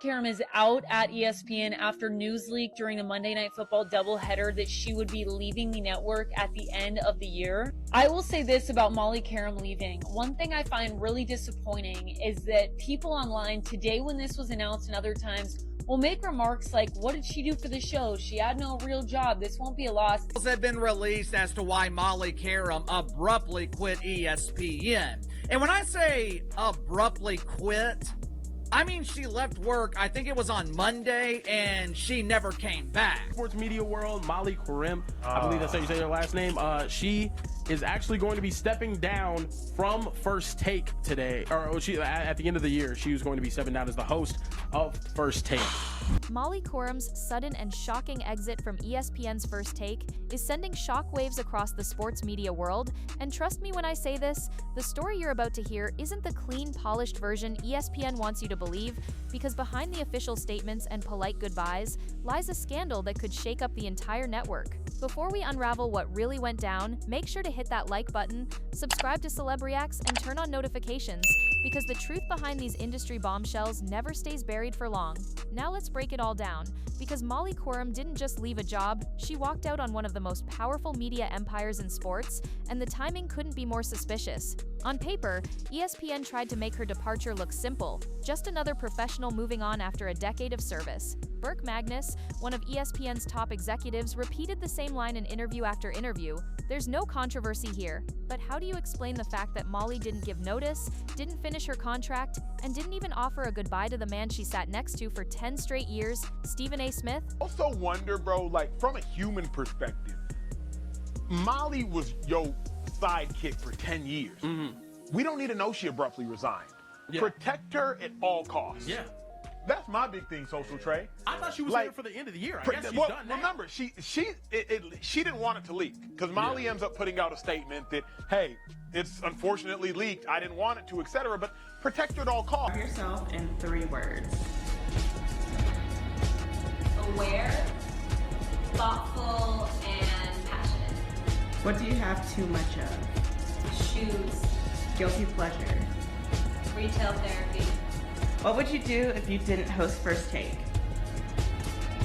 Qerim is out at ESPN after news leaked during the Monday Night Football doubleheader that she would be leaving the network at the end of the year. I will say this about Molly Qerim leaving. One thing I find really disappointing is that people online today, when this was announced and other times, will make remarks like, what did she do for the show? She had no real job. This won't be a loss. Have been released as to why Molly Qerim abruptly quit ESPN. And when I say abruptly quit, I mean, she left work, I think it was on Monday, and she never came back. Sports media world, Molly Qerim, I believe that's how you say her last name. She is actually going to be stepping down from First Take today. Or she, at the end of the year, she was going to be stepping down as the host of First Take. Molly Qerim's sudden and shocking exit from ESPN's First Take is sending shockwaves across the sports media world, and trust me when I say this, the story you're about to hear isn't the clean, polished version ESPN wants you to believe, because behind the official statements and polite goodbyes lies a scandal that could shake up the entire network. Before we unravel what really went down, make sure to hit that like button, subscribe to Celeb Reacts, and turn on notifications, because the truth behind these industry bombshells never stays buried for long. Now let's break it all down, because Molly Qerim didn't just leave a job, she walked out on one of the most powerful media empires in sports, and the timing couldn't be more suspicious. On paper, ESPN tried to make her departure look simple, just another professional moving on after a decade of service. Burke Magnus, one of ESPN's top executives, repeated the same line in interview after interview. There's no controversy here, but how do you explain the fact that Molly didn't give notice, didn't finish her contract, and didn't even offer a goodbye to the man she sat next to for 10 straight years, Stephen A. Smith? Also wonder, bro, like from a human perspective, Molly was your sidekick for 10 years. We don't need to know she abruptly resigned. Yeah. Protect her at all costs. Yeah. That's my big thing, Social Trey. I thought she was here for the end of the year. I guess she's well, done now. remember, she didn't want it to leak because Molly ends up putting out a statement that, hey, it's unfortunately leaked. I didn't want it to, etc. But protect her at all costs. Yourself in 3 words. Aware, thoughtful, and passionate. What do you have too much of? Shoes. Guilty pleasure. Retail therapy. What would you do if you didn't host First Take?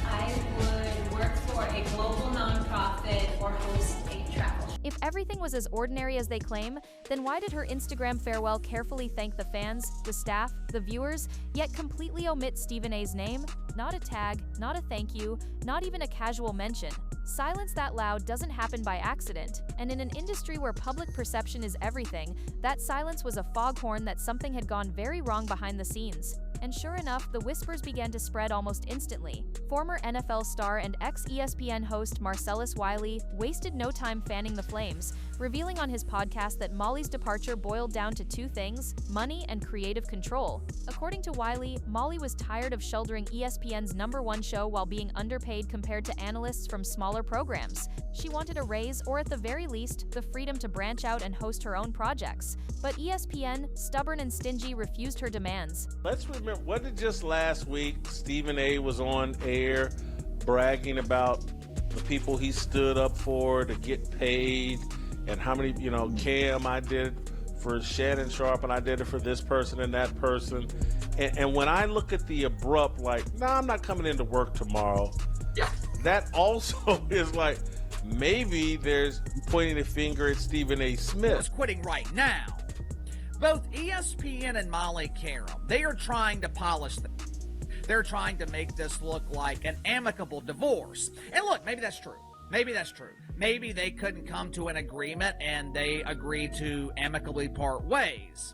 I would work for a global nonprofit or host a travel show. If everything was as ordinary as they claim, then why did her Instagram farewell carefully thank the fans, the staff, the viewers, yet completely omit Stephen A.'s name? Not a tag, not a thank you, not even a casual mention. Silence that loud doesn't happen by accident, and in an industry where public perception is everything, that silence was a foghorn that something had gone very wrong behind the scenes. And sure enough, the whispers began to spread almost instantly. Former NFL star and ex-ESPN host Marcellus Wiley wasted no time fanning the flames, revealing on his podcast that Molly's departure boiled down to 2 things: money and creative control. According to Wiley, Molly was tired of shouldering ESPN's #1 show while being underpaid compared to analysts from smaller programs. She wanted a raise, or at the very least, the freedom to branch out and host her own projects. But ESPN, stubborn and stingy, refused her demands. Let's remember, wasn't it just last week Stephen A. was on air bragging about the people he stood up for to get paid and how many, Cam I did for Shannon Sharp and I did it for this person and that person. And when I look at the abrupt, I'm not coming into work tomorrow. Yeah. That also is like, maybe there's pointing a finger at Stephen A. Smith. Who's quitting right now. Both ESPN and Molly Qerim, they are trying to polish them. They're trying to make this look like an amicable divorce. And look, maybe that's true. Maybe that's true. Maybe they couldn't come to an agreement and they agreed to amicably part ways.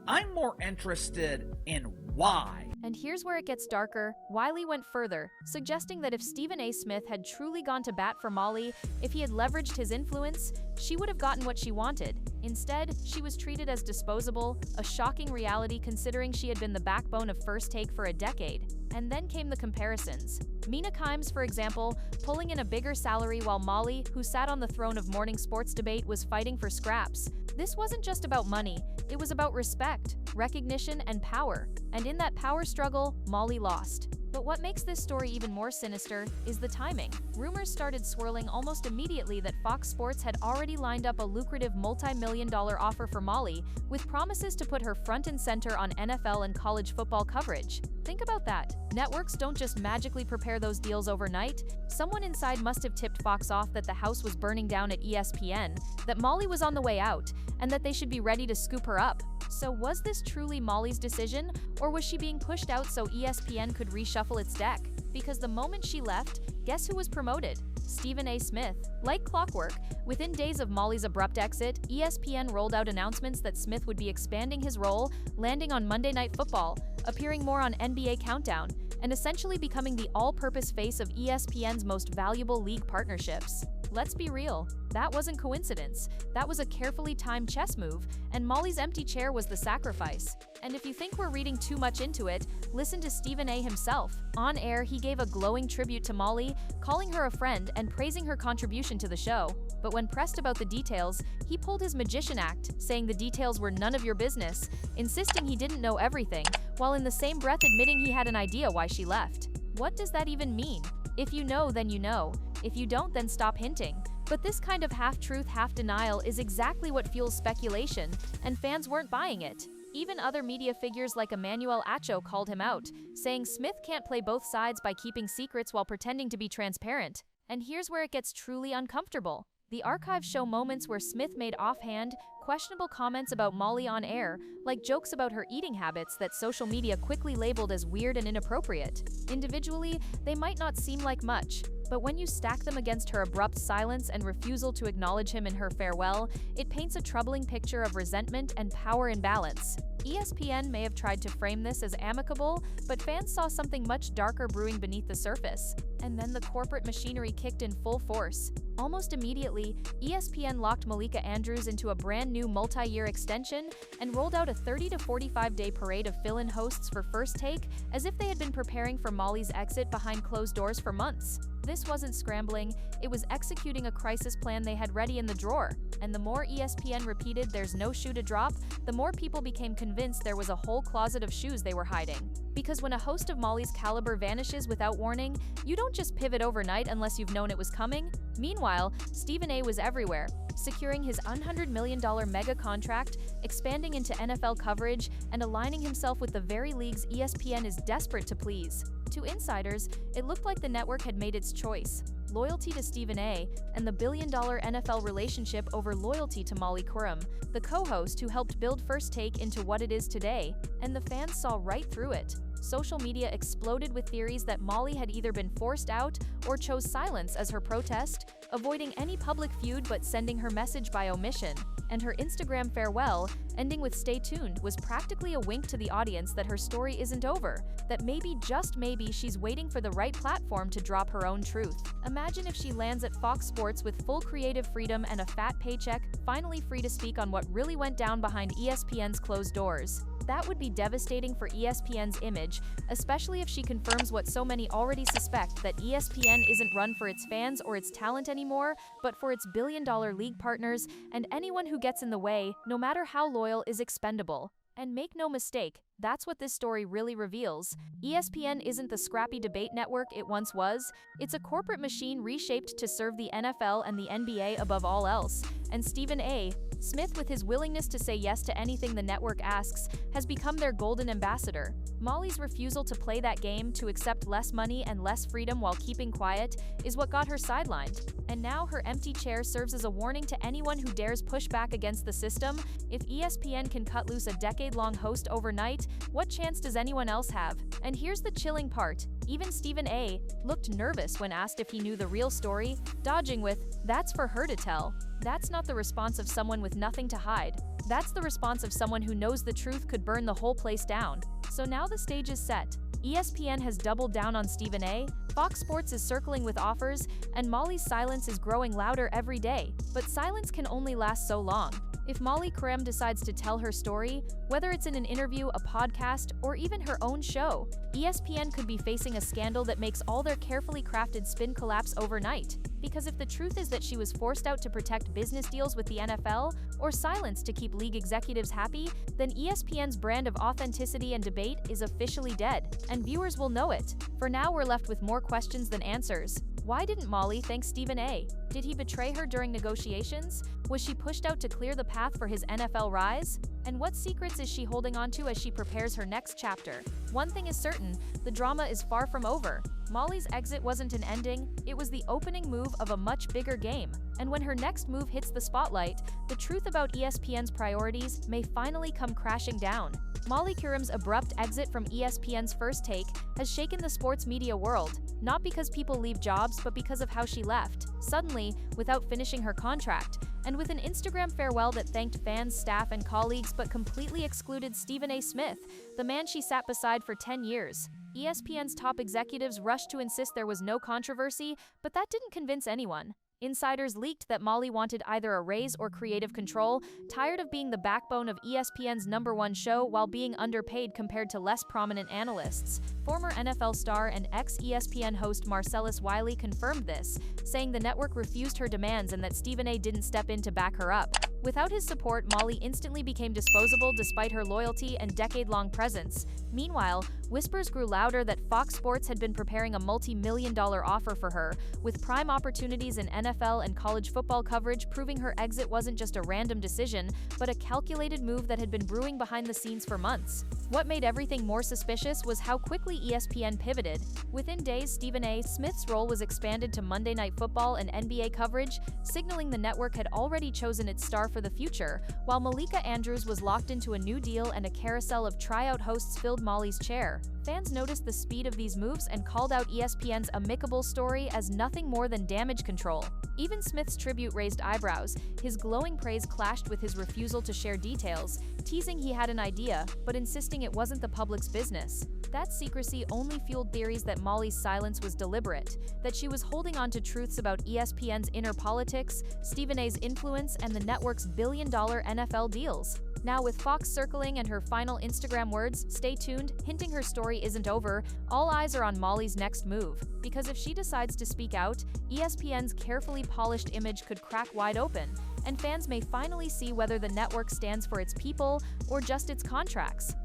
I'm more interested in why. And here's where it gets darker. Wiley went further, suggesting that if Stephen A. Smith had truly gone to bat for Molly, if he had leveraged his influence, she would have gotten what she wanted. Instead, she was treated as disposable, a shocking reality considering she had been the backbone of First Take for a decade. And then came the comparisons. Mina Kimes, for example, pulling in a bigger salary while Molly, who sat on the throne of morning sports debate, was fighting for scraps. This wasn't just about money, it was about respect, recognition, and power. And in that power struggle, Molly lost. But what makes this story even more sinister is the timing. Rumors started swirling almost immediately that Fox Sports had already lined up a lucrative multi-million-dollar offer for Molly, with promises to put her front and center on NFL and college football coverage. Think about that. Networks don't just magically prepare those deals overnight. Someone inside must have tipped Fox off that the house was burning down at ESPN, that Molly was on the way out, and that they should be ready to scoop her up. So was this truly Molly's decision, or was she being pushed out so ESPN could reshuffle its deck? Because the moment she left, guess who was promoted? Stephen A. Smith. Like clockwork, within days of Molly's abrupt exit, ESPN rolled out announcements that Smith would be expanding his role, landing on Monday Night Football, appearing more on NBA Countdown, and essentially becoming the all-purpose face of ESPN's most valuable league partnerships. Let's be real, that wasn't coincidence. That was a carefully timed chess move, and Molly's empty chair was the sacrifice. And if you think we're reading too much into it, listen to Stephen A. himself. On air, he gave a glowing tribute to Molly, calling her a friend and praising her contribution to the show. But when pressed about the details, he pulled his magician act, saying the details were none of your business, insisting he didn't know everything, while in the same breath admitting he had an idea why she left. What does that even mean? If you know, then you know. If you don't, then stop hinting. But this kind of half-truth, half-denial is exactly what fuels speculation, and fans weren't buying it. Even other media figures like Emmanuel Acho called him out, saying Smith can't play both sides by keeping secrets while pretending to be transparent. And here's where it gets truly uncomfortable. The archives show moments where Smith made offhand, questionable comments about Molly on air, like jokes about her eating habits that social media quickly labeled as weird and inappropriate. Individually, they might not seem like much, but when you stack them against her abrupt silence and refusal to acknowledge him in her farewell, it paints a troubling picture of resentment and power imbalance. ESPN may have tried to frame this as amicable, but fans saw something much darker brewing beneath the surface. And then the corporate machinery kicked in full force. Almost immediately, ESPN locked Malika Andrews into a brand new multi-year extension and rolled out a 30 to 45-day parade of fill-in hosts for First Take, as if they had been preparing for Molly's exit behind closed doors for months. This wasn't scrambling, it was executing a crisis plan they had ready in the drawer. And the more ESPN repeated there's no shoe to drop, the more people became convinced there was a whole closet of shoes they were hiding. Because when a host of Molly's caliber vanishes without warning, you don't just pivot overnight unless you've known it was coming. Meanwhile, Stephen A. was everywhere, securing his $100 million mega contract, expanding into NFL coverage, and aligning himself with the very leagues ESPN is desperate to please. To insiders, it looked like the network had made its choice: loyalty to Stephen A. and the billion-dollar NFL relationship over loyalty to Molly Qerim, the co-host who helped build First Take into what it is today. And the fans saw right through it. Social media exploded with theories that Molly had either been forced out or chose silence as her protest, avoiding any public feud but sending her message by omission. And her Instagram farewell, ending with "stay tuned," was practically a wink to the audience that her story isn't over, that maybe, just maybe, she's waiting for the right platform to drop her own truth. Imagine if she lands at Fox Sports with full creative freedom and a fat paycheck, finally free to speak on what really went down behind ESPN's closed doors. That would be devastating for ESPN's image, especially if she confirms what so many already suspect, that ESPN isn't run for its fans or its talent anymore, but for its billion-dollar league partners, and anyone who gets in the way, no matter how loyal, is expendable. And make no mistake, that's what this story really reveals. ESPN isn't the scrappy debate network it once was. It's a corporate machine reshaped to serve the NFL and the NBA above all else. And Stephen A. Smith, with his willingness to say yes to anything the network asks, has become their golden ambassador. Molly's refusal to play that game, to accept less money and less freedom while keeping quiet, is what got her sidelined. And now her empty chair serves as a warning to anyone who dares push back against the system. If ESPN can cut loose a decade-long host overnight, what chance does anyone else have? And here's the chilling part. Even Stephen A. looked nervous when asked if he knew the real story, dodging with, "That's for her to tell." That's not the response of someone with nothing to hide. That's the response of someone who knows the truth could burn the whole place down. So now the stage is set. ESPN has doubled down on Stephen A., Fox Sports is circling with offers, and Molly's silence is growing louder every day. But silence can only last so long. If Molly Qerim decides to tell her story, whether it's in an interview, a podcast, or even her own show, ESPN could be facing a scandal that makes all their carefully crafted spin collapse overnight. Because if the truth is that she was forced out to protect business deals with the NFL, or silenced to keep league executives happy, then ESPN's brand of authenticity and debate is officially dead, and viewers will know it. For now, we're left with more questions than answers. Why didn't Molly thank Stephen A? Did he betray her during negotiations? Was she pushed out to clear the path for his NFL rise? And what secrets is she holding onto as she prepares her next chapter? One thing is certain, the drama is far from over. Molly's exit wasn't an ending, it was the opening move of a much bigger game. And when her next move hits the spotlight, the truth about ESPN's priorities may finally come crashing down. Molly Qerim's abrupt exit from ESPN's First Take has shaken the sports media world, not because people leave jobs, but because of how she left, suddenly, without finishing her contract, and with an Instagram farewell that thanked fans, staff, and colleagues but completely excluded Stephen A. Smith, the man she sat beside for 10 years. ESPN's top executives rushed to insist there was no controversy, but that didn't convince anyone. Insiders leaked that Molly wanted either a raise or creative control, tired of being the backbone of ESPN's #1 show while being underpaid compared to less prominent analysts. Former NFL star and ex-ESPN host Marcellus Wiley confirmed this, saying the network refused her demands and that Stephen A. didn't step in to back her up. Without his support, Molly instantly became disposable despite her loyalty and decade-long presence. Meanwhile, whispers grew louder that Fox Sports had been preparing a multi-million-dollar offer for her, with prime opportunities in NFL and college football coverage proving her exit wasn't just a random decision, but a calculated move that had been brewing behind the scenes for months. What made everything more suspicious was how quickly ESPN pivoted. Within days, Stephen A. Smith's role was expanded to Monday Night Football and NBA coverage, signaling the network had already chosen its star for the future, while Malika Andrews was locked into a new deal and a carousel of tryout hosts filled Molly's chair. Fans noticed the speed of these moves and called out ESPN's amicable story as nothing more than damage control. Even Smith's tribute raised eyebrows. His glowing praise clashed with his refusal to share details, teasing he had an idea, but insisting it wasn't the public's business. That secrecy only fueled theories that Molly's silence was deliberate, that she was holding on to truths about ESPN's inner politics, Stephen A.'s influence, and the network's billion-dollar NFL deals. Now, with Fox circling and her final Instagram words, "Stay tuned," hinting her story isn't over, all eyes are on Molly's next move. Because if she decides to speak out, ESPN's carefully polished image could crack wide open, and fans may finally see whether the network stands for its people or just its contracts.